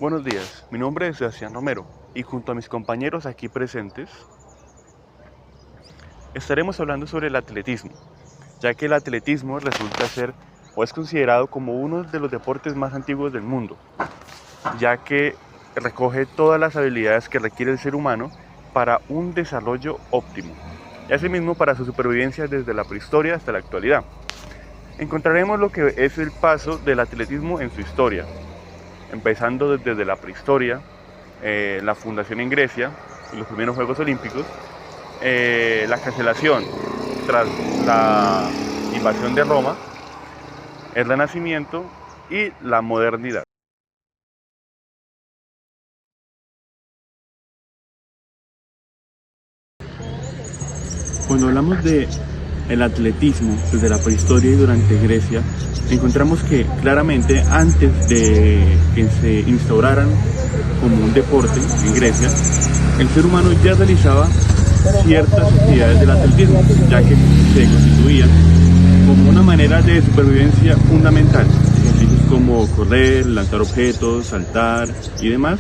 Buenos días, mi nombre es Sebastián Romero y junto a mis compañeros aquí presentes estaremos hablando sobre el atletismo, ya que el atletismo resulta ser o es considerado como uno de los deportes más antiguos del mundo, ya que recoge todas las habilidades que requiere el ser humano para un desarrollo óptimo, y asimismo para su supervivencia desde la prehistoria hasta la actualidad. Encontraremos lo que es el paso del atletismo en su historia, empezando desde la prehistoria, la fundación en Grecia, los primeros Juegos Olímpicos, la cancelación tras la invasión de Roma, el Renacimiento y la modernidad. Cuando hablamos de el atletismo desde la prehistoria y durante Grecia, encontramos que claramente antes de que se instauraran como un deporte en Grecia, el ser humano ya realizaba ciertas actividades del atletismo, ya que se constituían como una manera de supervivencia fundamental. Ejercicios como correr, lanzar objetos, saltar y demás,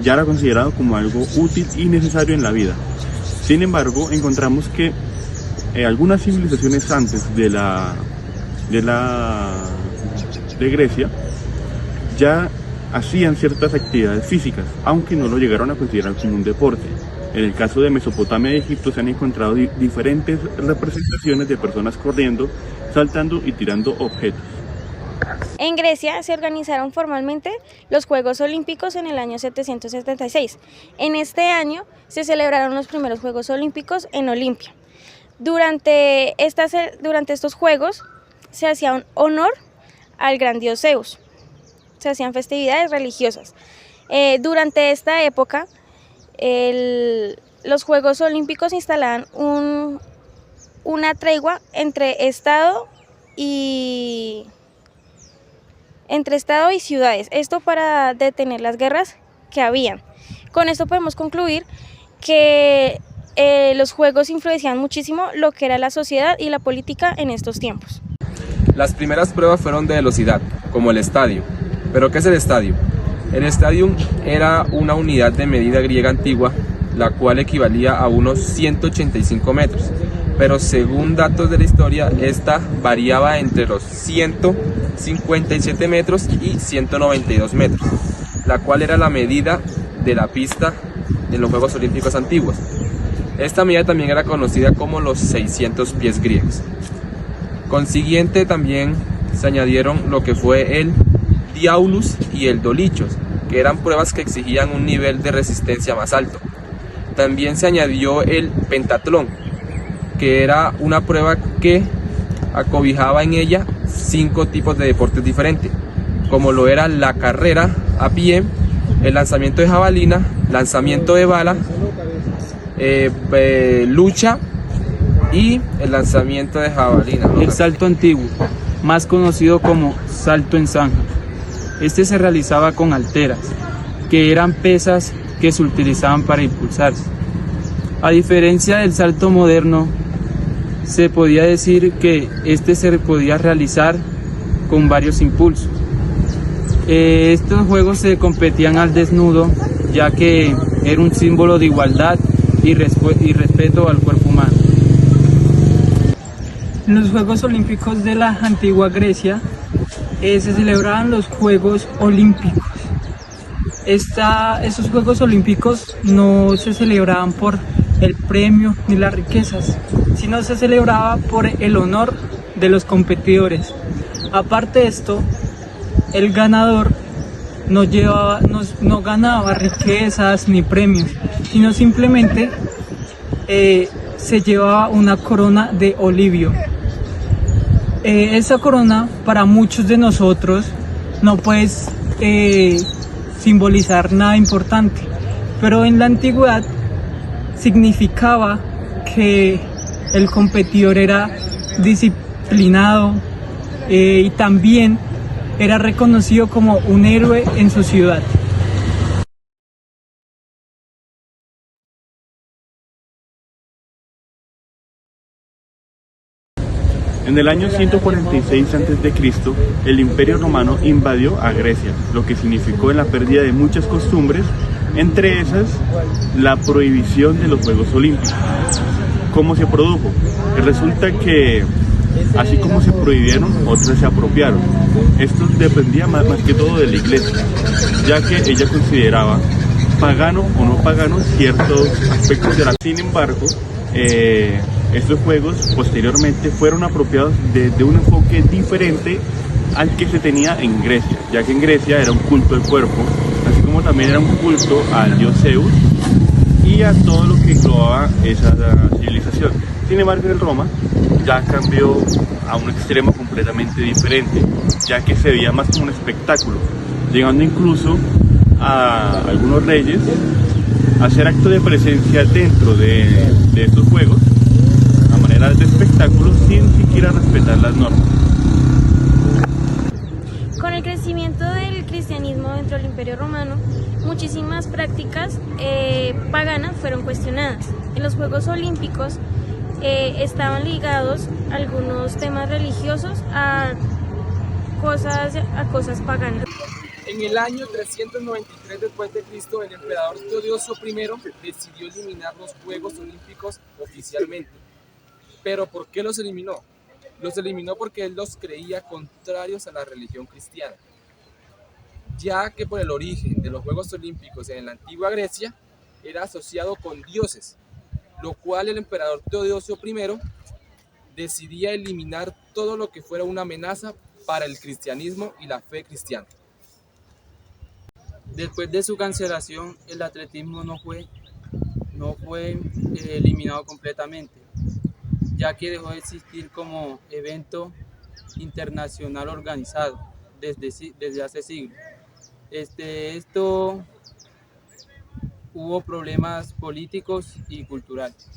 ya era considerado como algo útil y necesario en la vida. Sin embargo, encontramos que algunas civilizaciones antes de Grecia ya hacían ciertas actividades físicas, aunque no lo llegaron a considerar como un deporte. En el caso de Mesopotamia y Egipto se han encontrado diferentes representaciones de personas corriendo, saltando y tirando objetos. En Grecia se organizaron formalmente los Juegos Olímpicos en el año 776. En este año se celebraron los primeros Juegos Olímpicos en Olimpia. Durante estos Juegos se hacía un honor al gran dios Zeus. Se hacían festividades religiosas. Durante esta época, los Juegos Olímpicos instalaban una tregua entre Estado y ciudades, esto para detener las guerras que habían. Con esto podemos concluir que los juegos influencian muchísimo lo que era la sociedad y la política en estos tiempos. Las primeras pruebas fueron de velocidad, como el estadio. ¿Pero qué es el estadio? El stadium era una unidad de medida griega antigua, la cual equivalía a unos 185 metros. Pero según datos de la historia, esta variaba entre los 157 metros y 192 metros, la cual era la medida de la pista en los Juegos Olímpicos antiguos. Esta medida también era conocida como los 600 pies griegos. Consiguiente también se añadieron lo que fue el diaulus y el dolichos, que eran pruebas que exigían un nivel de resistencia más alto. También se añadió el pentatlón, que era una prueba que acobijaba en ella 5 tipos de deportes diferentes, como lo era la carrera a pie, el lanzamiento de jabalina, lanzamiento de bala, lucha y el lanzamiento de jabalina. El salto antiguo, más conocido como salto en zanja. Este se realizaba con halteras, que eran pesas que se utilizaban para impulsarse. A diferencia del salto moderno, se podía decir que este se podía realizar con varios impulsos. Estos juegos se competían al desnudo, ya que era un símbolo de igualdad y respeto al cuerpo humano. En los Juegos Olímpicos de la antigua Grecia se celebraban los Juegos Olímpicos. Esos Juegos Olímpicos no se celebraban por el premio ni las riquezas, sino se celebraba por el honor de los competidores. Aparte de esto, el ganador no ganaba riquezas ni premios, sino simplemente se llevaba una corona de olivio. Esa corona para muchos de nosotros no puede simbolizar nada importante, pero en la antigüedad significaba que el competidor era disciplinado y también era reconocido como un héroe en su ciudad. En el año 146 a.C., el Imperio Romano invadió a Grecia, lo que significó la pérdida de muchas costumbres, entre esas la prohibición de los Juegos Olímpicos. ¿Cómo se produjo? Resulta que así como se prohibieron, otras se apropiaron. Esto dependía más que todo de la iglesia, ya que ella consideraba pagano o no pagano ciertos aspectos de la... Sin embargo, estos juegos posteriormente fueron apropiados desde un enfoque diferente al que se tenía en Grecia, ya que en Grecia era un culto del cuerpo, así como también era un culto al dios Zeus y a todo lo que englobaba esa civilización. Sin embargo, en Roma ya cambió a un extremo completamente diferente, ya que se veía más como un espectáculo, llegando incluso a algunos reyes a hacer acto de presencia dentro de estos juegos, a manera de espectáculo, sin siquiera respetar las normas. Con el crecimiento del cristianismo dentro del Imperio Romano, muchísimas prácticas paganas fueron cuestionadas. En los Juegos Olímpicos estaban ligados algunos temas religiosos a cosas paganas. En el año 393 después de Cristo, el emperador Teodosio I decidió eliminar los Juegos Olímpicos oficialmente. ¿Pero por qué los eliminó? Los eliminó porque él los creía contrarios a la religión cristiana, ya que por el origen de los Juegos Olímpicos en la antigua Grecia era asociado con dioses, lo cual el emperador Teodosio I decidía eliminar todo lo que fuera una amenaza para el cristianismo y la fe cristiana. Después de su cancelación, el atletismo no fue eliminado completamente, ya que dejó de existir como evento internacional organizado desde hace siglos. Hubo problemas políticos y culturales.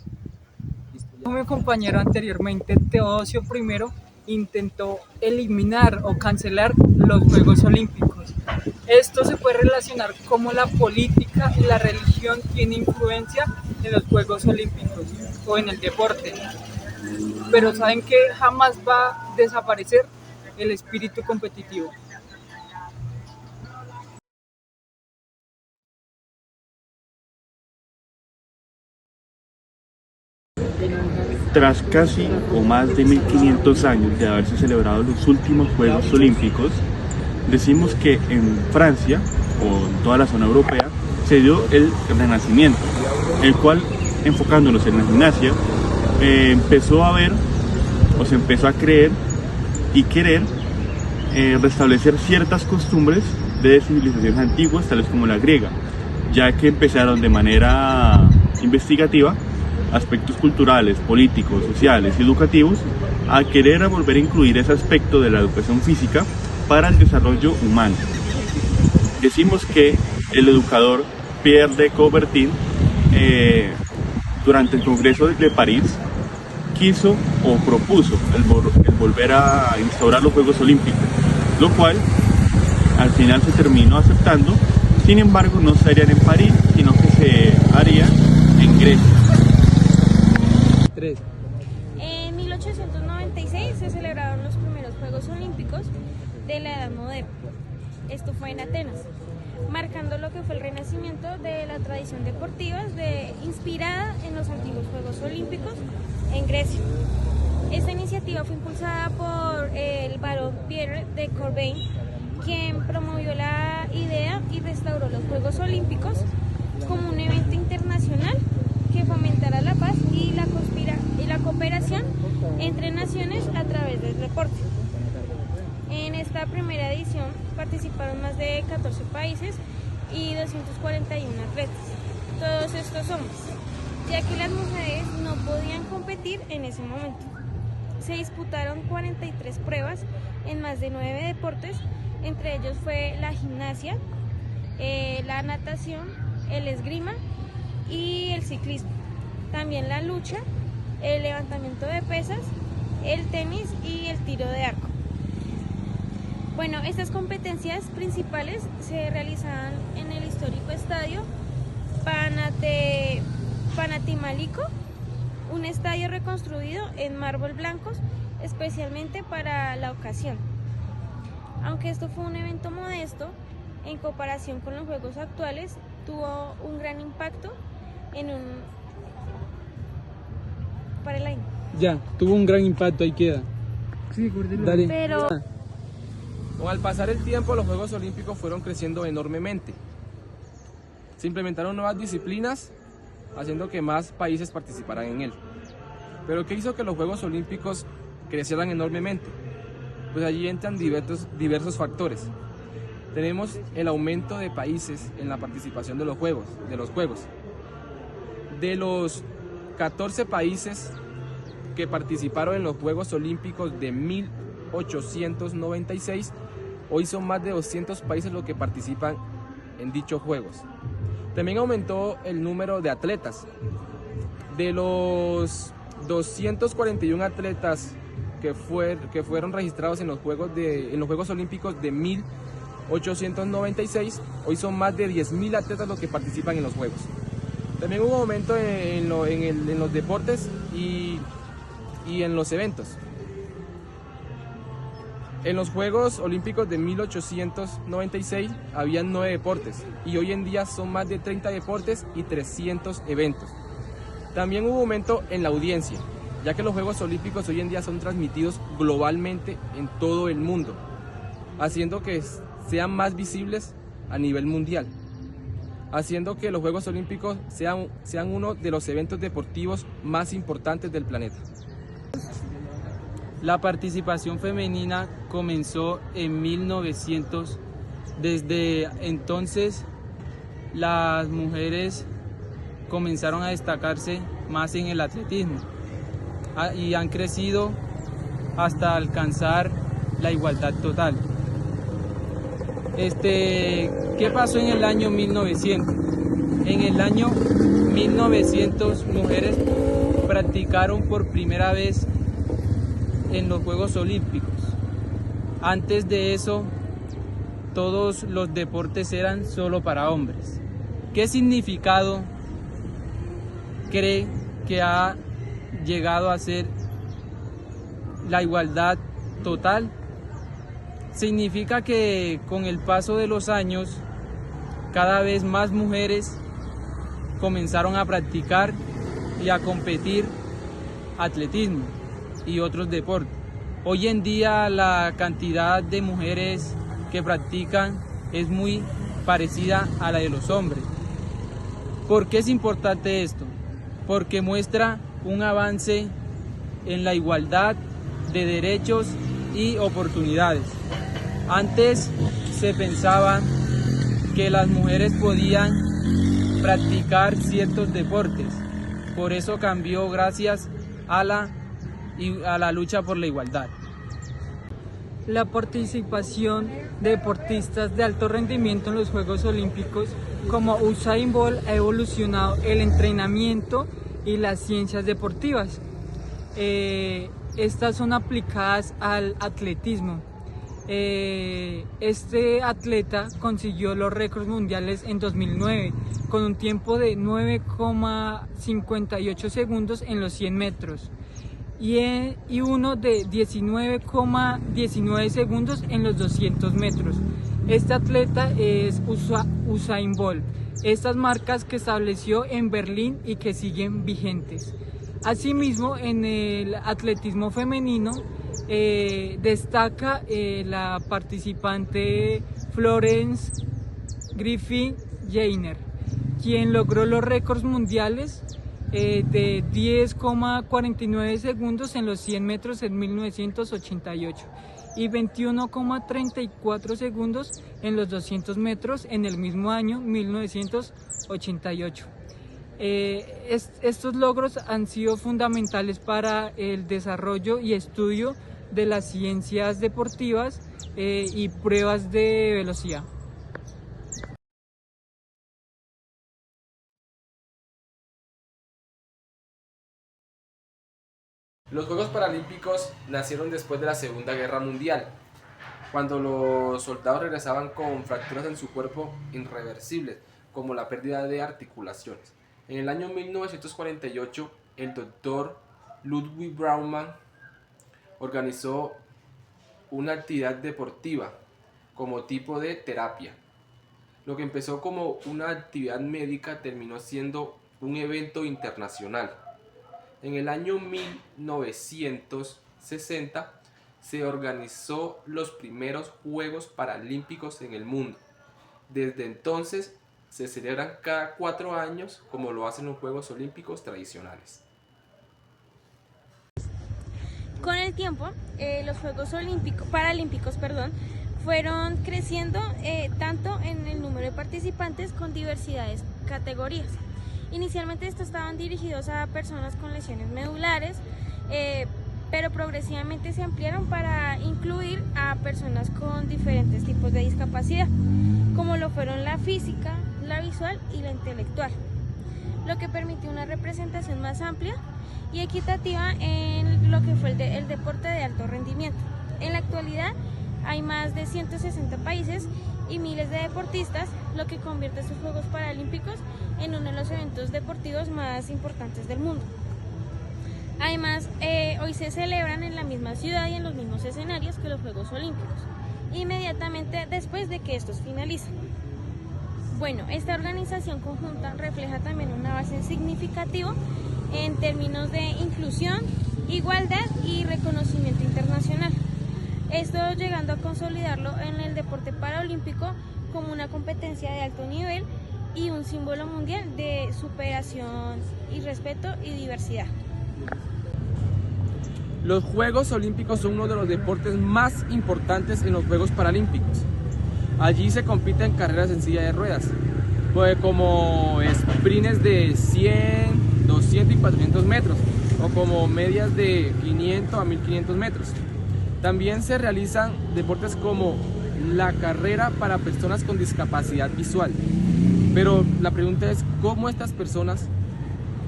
Como mi compañero anteriormente, Teodosio I intentó eliminar o cancelar los Juegos Olímpicos. Esto se puede relacionar cómo la política y la religión tienen influencia en los Juegos Olímpicos o en el deporte. Pero saben que jamás va a desaparecer el espíritu competitivo. Tras casi o más de 1500 años de haberse celebrado los últimos Juegos Olímpicos, decimos que en Francia o en toda la zona europea se dio el Renacimiento, el cual, enfocándonos en la gimnasia, empezó a ver o se empezó a creer y querer restablecer ciertas costumbres de civilizaciones antiguas, tales como la griega, ya que empezaron de manera investigativa aspectos culturales, políticos, sociales y educativos a querer volver a incluir ese aspecto de la educación física para el desarrollo humano. Decimos que el educador Pierre de Coubertin, durante el Congreso de París, quiso o propuso el volver a instaurar los Juegos Olímpicos, lo cual al final se terminó aceptando. Sin embargo, no se harían en París, sino que se harían en Grecia. En 1896 se celebraron los primeros Juegos Olímpicos de la Edad Moderna. Esto fue en Atenas, marcando lo que fue el renacimiento de la tradición deportiva inspirada en los antiguos Juegos Olímpicos en Grecia. Esta iniciativa fue impulsada por el barón Pierre de Coubertin, quien promovió la idea y restauró los Juegos Olímpicos como un evento internacional que fomentara la paz y la cooperación entre naciones a través del deporte. En esta primera edición participaron más de 14 países y 241 atletas, todos estos hombres, ya que las mujeres no podían competir en ese momento. Se disputaron 43 pruebas en más de 9 deportes, entre ellos fue la gimnasia, la natación, el esgrima y el ciclismo. También la lucha, el levantamiento de pesas, el tenis y el tiro de arco. Bueno, estas competencias principales se realizaban en el histórico estadio Panathinaiko, un estadio reconstruido en mármol blancos especialmente para la ocasión. Aunque esto fue un evento modesto, en comparación con los juegos actuales, tuvo un gran impacto para el año. Ya, tuvo un gran impacto, ahí queda. Sí, córtelo. Dale. Pero Al pasar el tiempo, los Juegos Olímpicos fueron creciendo enormemente. Se implementaron nuevas disciplinas, haciendo que más países participaran en él. Pero ¿qué hizo que los Juegos Olímpicos crecieran enormemente? Pues allí entran diversos factores. Tenemos el aumento de países en la participación de los Juegos. De los 14 países que participaron en los Juegos Olímpicos de 1896, hoy son más de 200 países los que participan en dichos Juegos. También aumentó el número de atletas. De los 241 atletas que fueron registrados en los Juegos Olímpicos de 1896, hoy son más de 10.000 atletas los que participan en los Juegos. También hubo aumento en los deportes y en los eventos. En los Juegos Olímpicos de 1896 habían 9 deportes y hoy en día son más de 30 deportes y 300 eventos. También hubo aumento en la audiencia, ya que los Juegos Olímpicos hoy en día son transmitidos globalmente en todo el mundo, haciendo que sean más visibles a nivel mundial, haciendo que los Juegos Olímpicos sean uno de los eventos deportivos más importantes del planeta. La participación femenina comenzó en 1900. Desde entonces, las mujeres comenzaron a destacarse más en el atletismo y han crecido hasta alcanzar la igualdad total. ¿Qué pasó en el año 1900? En el año 1900, mujeres practicaron por primera vez en los Juegos Olímpicos. Antes de eso, todos los deportes eran solo para hombres. ¿Qué significado cree que ha llegado a ser la igualdad total? Significa que con el paso de los años, cada vez más mujeres comenzaron a practicar y a competir atletismo y otros deportes. Hoy en día la cantidad de mujeres que practican es muy parecida a la de los hombres. ¿Por qué es importante esto? Porque muestra un avance en la igualdad de derechos y oportunidades. Antes se pensaba que las mujeres podían practicar ciertos deportes, por eso cambió gracias a la lucha por la igualdad. La participación de deportistas de alto rendimiento en los Juegos Olímpicos como Usain Bolt ha evolucionado el entrenamiento y las ciencias deportivas. Estas son aplicadas al atletismo. Este atleta consiguió los récords mundiales en 2009 con un tiempo de 9,58 segundos en los 100 metros y uno de 19,19 segundos en los 200 metros. Este atleta es Usain Bolt. Estas marcas que estableció en Berlín y que siguen vigentes. Asimismo, en el atletismo femenino destaca la participante Florence Griffith Joyner, quien logró los récords mundiales de 10,49 segundos en los 100 metros en 1988 y 21,34 segundos en los 200 metros en el mismo año 1988. Estos logros han sido fundamentales para el desarrollo y estudio de las ciencias deportivas y pruebas de velocidad. Los Juegos Paralímpicos nacieron después de la Segunda Guerra Mundial, cuando los soldados regresaban con fracturas en su cuerpo irreversibles, como la pérdida de articulaciones. En el año 1948, el doctor Ludwig Baumann organizó una actividad deportiva como tipo de terapia. Lo que empezó como una actividad médica terminó siendo un evento internacional. En el año 1960 se organizó los primeros Juegos Paralímpicos en el mundo. Desde entonces se celebran cada 4 años como lo hacen los Juegos Olímpicos tradicionales. Con el tiempo, los Juegos Paralímpicos fueron creciendo tanto en el número de participantes con diversidades categorías. Inicialmente estos estaban dirigidos a personas con lesiones medulares, pero progresivamente se ampliaron para incluir a personas con diferentes tipos de discapacidad, como lo fueron la física, la visual y la intelectual, lo que permitió una representación más amplia y equitativa en lo que fue el deporte de alto rendimiento. En la actualidad hay más de 160 países y miles de deportistas, lo que convierte estos Juegos Paralímpicos en uno de los eventos deportivos más importantes del mundo. Además, hoy se celebran en la misma ciudad y en los mismos escenarios que los Juegos Olímpicos, inmediatamente después de que estos finalicen. Bueno, esta organización conjunta refleja también un avance significativo en términos de inclusión, igualdad y reconocimiento internacional. Esto llegando a consolidarlo en el deporte paralímpico como una competencia de alto nivel y un símbolo mundial de superación y respeto y diversidad. Los Juegos Olímpicos son uno de los deportes más importantes en los Juegos Paralímpicos. Allí se compiten carreras en silla de ruedas, como sprints de 100, 200 y 400 metros, o como medias de 500 a 1500 metros. También se realizan deportes como la carrera para personas con discapacidad visual. Pero la pregunta es, ¿cómo estas personas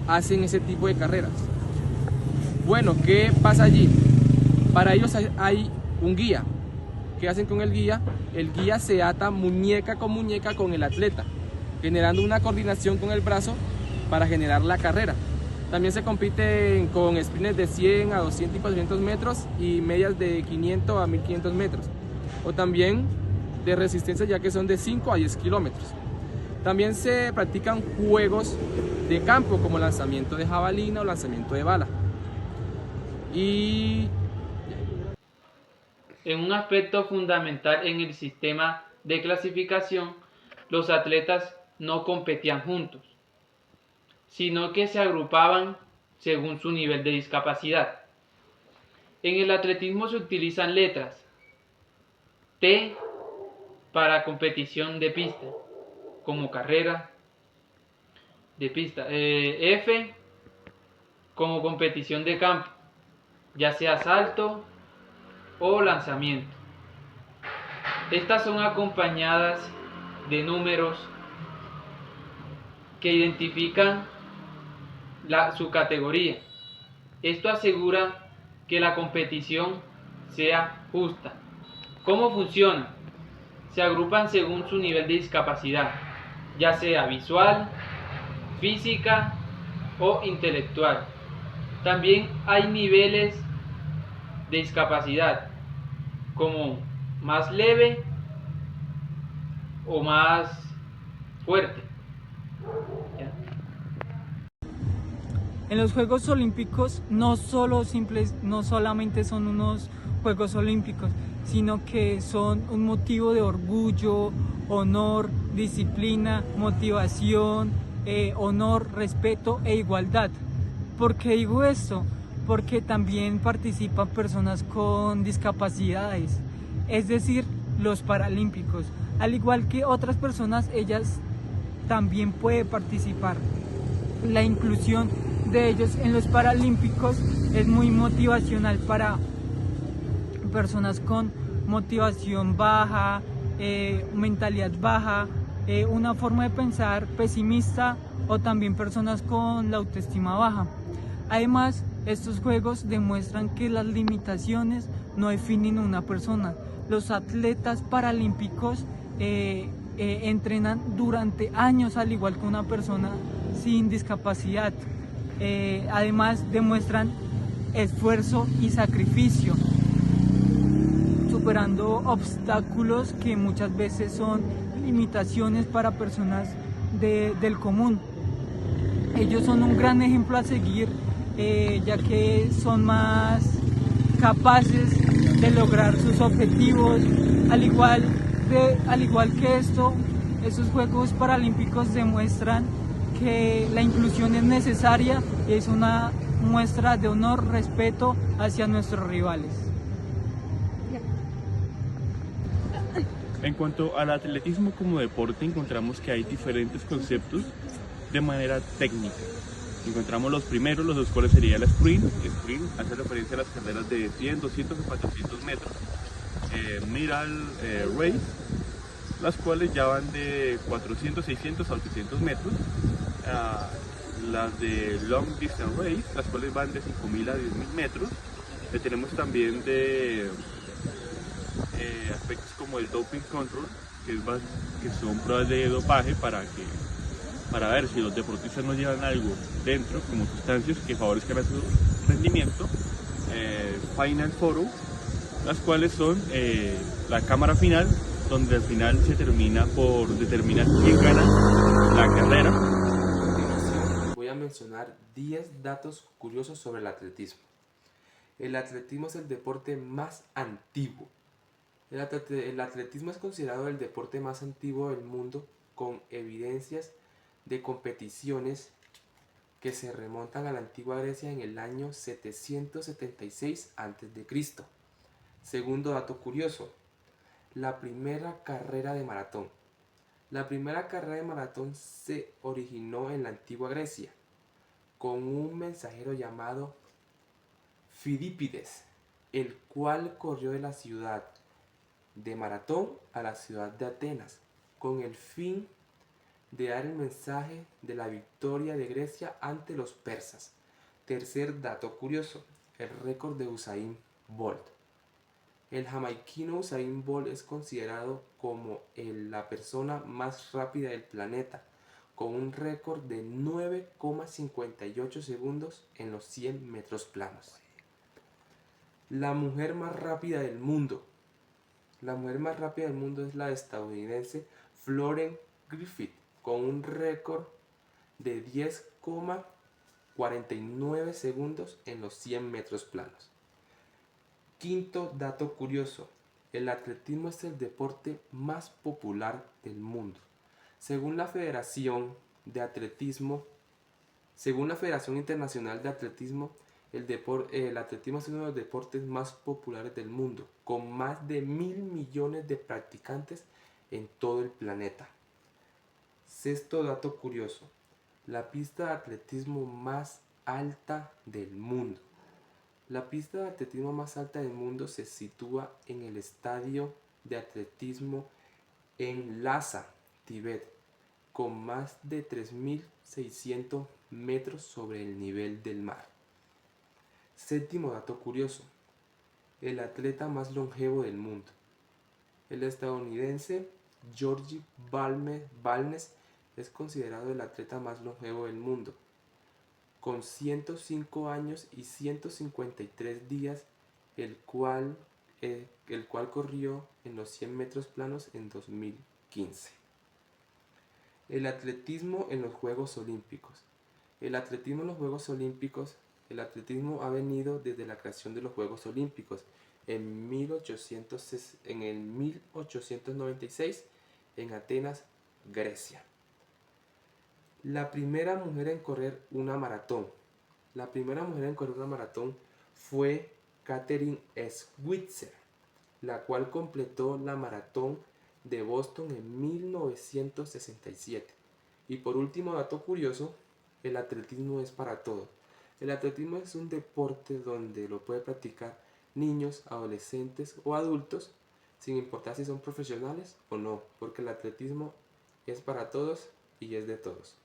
hacen ese tipo de carreras? Bueno, ¿qué pasa allí? Para ellos hay un guía. ¿Qué hacen con el guía? El guía se ata muñeca con el atleta, generando una coordinación con el brazo para generar la carrera. También se compite con sprints de 100 a 200 y 400 metros y medias de 500 a 1500 metros. O también de resistencia, ya que son de 5 a 10 kilómetros. También se practican juegos de campo como lanzamiento de jabalina o lanzamiento de bala. Y en un aspecto fundamental en el sistema de clasificación, los atletas no competían juntos, sino que se agrupaban según su nivel de discapacidad. En el atletismo se utilizan letras T para competición de pista, como carrera de pista, F como competición de campo, ya sea salto o lanzamiento. Estas son acompañadas de números que identifican su categoría. Esto asegura que la competición sea justa. ¿Cómo funciona? Se agrupan según su nivel de discapacidad, ya sea visual, física o intelectual. También hay niveles de discapacidad, como más leve o más fuerte. ¿Ya? En los Juegos Olímpicos no solamente son unos Juegos Olímpicos, sino que son un motivo de orgullo, honor, disciplina, motivación, honor, respeto e igualdad. ¿Por qué digo esto? Porque también participan personas con discapacidades, es decir, los paralímpicos. Al igual que otras personas, ellas también pueden participar. La inclusión de ellos en los paralímpicos es muy motivacional para personas con motivación baja, mentalidad baja, una forma de pensar pesimista o también personas con la autoestima baja. Además, estos juegos demuestran que las limitaciones no definen a una persona. Los atletas paralímpicos entrenan durante años al igual que una persona sin discapacidad. Además, demuestran esfuerzo y sacrificio. superando obstáculos que muchas veces son limitaciones para personas del común. Ellos son un gran ejemplo a seguir, ya que son más capaces de lograr sus objetivos. Al igual que esto, esos Juegos Paralímpicos demuestran que la inclusión es necesaria y es una muestra de honor, respeto hacia nuestros rivales. En cuanto al atletismo como deporte, encontramos que hay diferentes conceptos de manera técnica. Encontramos los primeros, los dos cuales sería el sprint. Sprint hace referencia a las carreras de 100, 200 o 400 metros. Middle race, las cuales ya van de 400, 600 a 800 metros. Las de long distance race, las cuales van de 5.000 a 10.000 metros. Tenemos también de aspectos como el doping control, que son pruebas de dopaje para ver si los deportistas no llevan algo dentro, como sustancias que favorezcan a su rendimiento. Final Photo, las cuales son la cámara final, donde al final se termina por determinar quién gana la carrera. A continuación voy a mencionar 10 datos curiosos sobre el atletismo. El atletismo es el deporte más antiguo. El atletismo es considerado el deporte más antiguo del mundo, con evidencias de competiciones que se remontan a la antigua Grecia en el año 776 a.C. Segundo dato curioso, la primera carrera de maratón. La primera carrera de maratón se originó en la antigua Grecia, con un mensajero llamado Fidípides, el cual corrió de la ciudad de Maratón a la ciudad de Atenas, con el fin de dar el mensaje de la victoria de Grecia ante los persas. Tercer dato curioso, el récord de Usain Bolt. El jamaiquino Usain Bolt es considerado como la persona más rápida del planeta, con un récord de 9,58 segundos en los 100 metros planos. La mujer más rápida del mundo. La mujer más rápida del mundo es la estadounidense Florence Griffith, con un récord de 10,49 segundos en los 100 metros planos. Quinto dato curioso, el atletismo es el deporte más popular del mundo. Según la Federación Internacional de Atletismo, el atletismo es uno de los deportes más populares del mundo, con más de 1.000 millones de practicantes en todo el planeta. Sexto dato curioso, la pista de atletismo más alta del mundo. La pista de atletismo más alta del mundo se sitúa en el estadio de atletismo en Lhasa, Tibet, con más de 3.600 metros sobre el nivel del mar. Séptimo dato curioso, el atleta más longevo del mundo. El estadounidense George Balmes es considerado el atleta más longevo del mundo, con 105 años y 153 días, el cual corrió en los 100 metros planos en 2015. El atletismo en los Juegos Olímpicos. El atletismo en los Juegos Olímpicos. El atletismo ha venido desde la creación de los Juegos Olímpicos en el 1896 en Atenas, Grecia. La primera mujer en correr una maratón. La primera mujer en correr una maratón fue Katherine Switzer, la cual completó la maratón de Boston en 1967. Y por último, dato curioso, el atletismo es para todos. El atletismo es un deporte donde lo puede practicar niños, adolescentes o adultos, sin importar si son profesionales o no, porque el atletismo es para todos y es de todos.